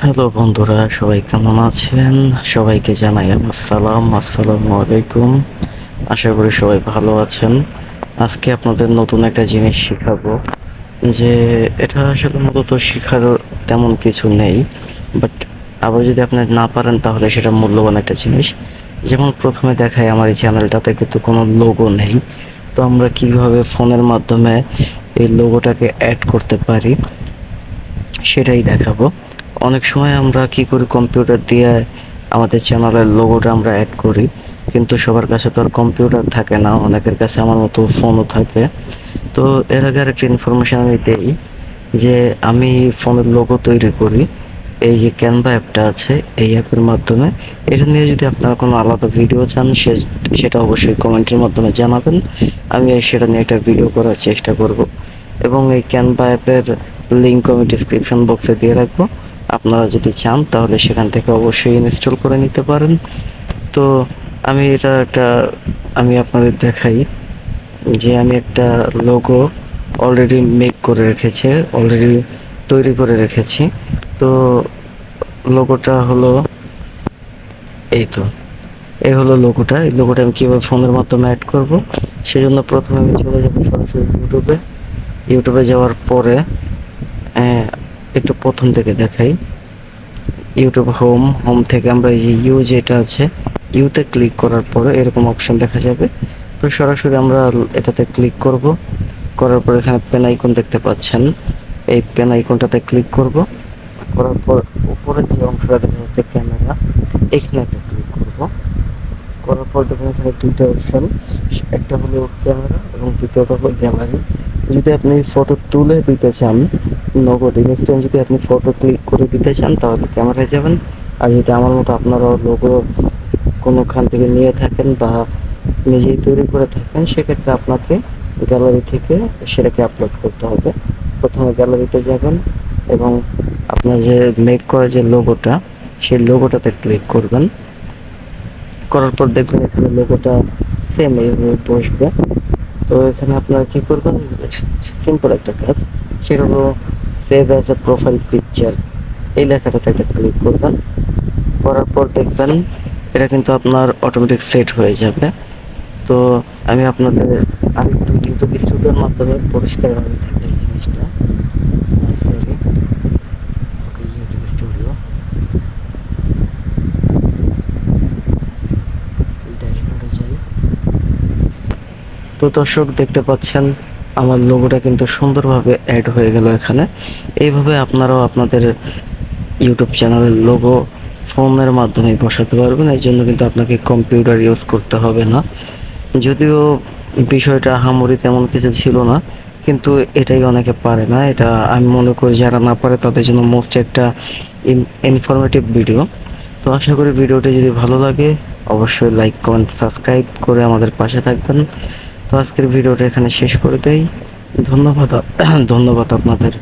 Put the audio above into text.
Hello বন্ধুরা, সবাই কেমন আছেন? সবাইকে জানাই আমার সালাম। আসসালামু আলাইকুম। আশা করি সবাই ভালো আছেন। আজকে আপনাদের নতুন একটা জিনিস শিখাবো, যে এটা আসলে মূলত শিখার তেমন কিছু নেই, বাট আবার যদি আপনি না পারেন তাহলে সেটা মূল্যবান একটা জিনিস। যেমন প্রথমে দেখায় আমার এই চ্যানেলটাতে কিন্তু কোনো লোগো নেই, তো আমরা কিভাবে ফোনের মাধ্যমে এই লোগোটাকে অ্যাড করতে পারি সেটাই দেখাবো। অনেক সময় আমরা কি করি, কম্পিউটার দিয়ে আমাদের চ্যানেলের লোগোটা আমরা অ্যাড করি, কিন্তু সবার কাছে তো আর কম্পিউটার থাকে না, অনেকের কাছে আমার মতো ফোনও থাকে। তো এর আগে আরেকটা ইনফরমেশন আমি দেই, যে আমি ফোনের লোগো তৈরি করি এই যে ক্যানভা অ্যাপটা আছে, এই অ্যাপের মাধ্যমে। এটা নিয়ে যদি আপনারা কোনো আলাদা ভিডিও চান সেটা অবশ্যই কমেন্টের মাধ্যমে জানাবেন, আমি সেটা নিয়ে একটা ভিডিও করার চেষ্টা করব। এবং এই ক্যানভা অ্যাপের লিঙ্ক আমি ডিসক্রিপশন বক্সে দিয়ে রাখবো, আপনারা যদি চান তাহলে সেখান থেকে অবশ্যই ইনস্টল করে নিতে পারেন। তো আমি আপনাদের দেখাই যে আমি একটা লোগো অলরেডি মেক করে রেখেছি, অলরেডি তৈরি করে রেখেছি। তো লোগোটা হলো এই তো, এই হলো লোগোটা। এই লোগোটা আমি কীভাবে ফোনের মাধ্যমে অ্যাড করব, সেজন্য প্রথমে আমি চলে যাব সরাসরি ইউটিউবে যাওয়ার পরে একটু প্রথম থেকে দেখাই। ইউটিউব হোম থেকে আমরা এই যে যেটা আছে, ইউতে ক্লিক করার পরে এরকম অপশন দেখা যাবে। তো সরাসরি আমরা এটাতে ক্লিক করব। করার পর এখানে পেন আইকন দেখতে পাচ্ছেন, এই পেন আইকনটাতে ক্লিক করব। করার পর উপরে যে অংশটা দেখা যাচ্ছে ক্যামেরা, এখানে একটা ক্লিক করব। করার পর দেখুন এখানে দুইটা অপশন, একটা হলো ক্যামেরা এবং দ্বিতীয়টা হলো গ্যালারি। যদি আপনি ফটো তুলে দিতে চান, নগদ ইনস্ট্যান্ট যদি আপনি ফটো ক্লিক করে দিতে চান তাহলে ক্যামেরায় যাবেন। আর যদি আমার মতো আপনারা লোগো কোনোখান থেকে নিয়ে থাকেন বা নিজেই তৈরি করে থাকেন, সেক্ষেত্রে আপনাকে গ্যালারি থেকে সেটাকে আপলোড করতে হবে। প্রথমে গ্যালারিতে যাবেন এবং আপনার যে মেক করা যে লোগোটা, সেই লোগোটাতে ক্লিক করবেন। করার পর দেখবেন এখানে লোগোটা সেম এইভাবে বসবে। তো এখানে আপনারা কি করবেন, সিম্পল একটা কাজ, সেটা হলো save as a profile picture, এই লেখাটাতে একটা ক্লিক করবেন। করার পর দেখবেন এটা কিন্তু আপনার অটোমেটিক সেট হয়ে যাবে। তো আমি আপনাদের আরেকটু ইউটিউব স্টুডিওর মাধ্যমে পরিষ্কারভাবে দেখাই জিনিসটা। সরি, ওকে, ইউটিউব স্টুডিও ড্যাশবোর্ডে যাই। তো দর্শক দেখতে পাচ্ছেন আমার লোগোটা কিন্তু সুন্দরভাবে অ্যাড হয়ে গেল এখানে। এইভাবে আপনারাও আপনাদের ইউটিউব চ্যানেলের লোগো ফোনের মাধ্যমে বসাতে পারবেন। এই জন্য কিন্তু আপনাকে কম্পিউটার ইউজ করতে হবে না। যদিও বিষয়টা আহামরি তেমন কিছু ছিল না, কিন্তু এটাই অনেকে পারে না। এটা আমি মনে করি যারা না পারে তাদের জন্য মোস্ট একটা ইনফরমেটিভ ভিডিও। তো আশা করি ভিডিওটি যদি ভালো লাগে অবশ্যই লাইক, কমেন্ট, সাবস্ক্রাইব করে আমাদের পাশে থাকবেন। তো আজকের ভিডিওটা এখানে শেষ করে দেই। ধন্যবাদ। ধন্যবাদ আপনাদের।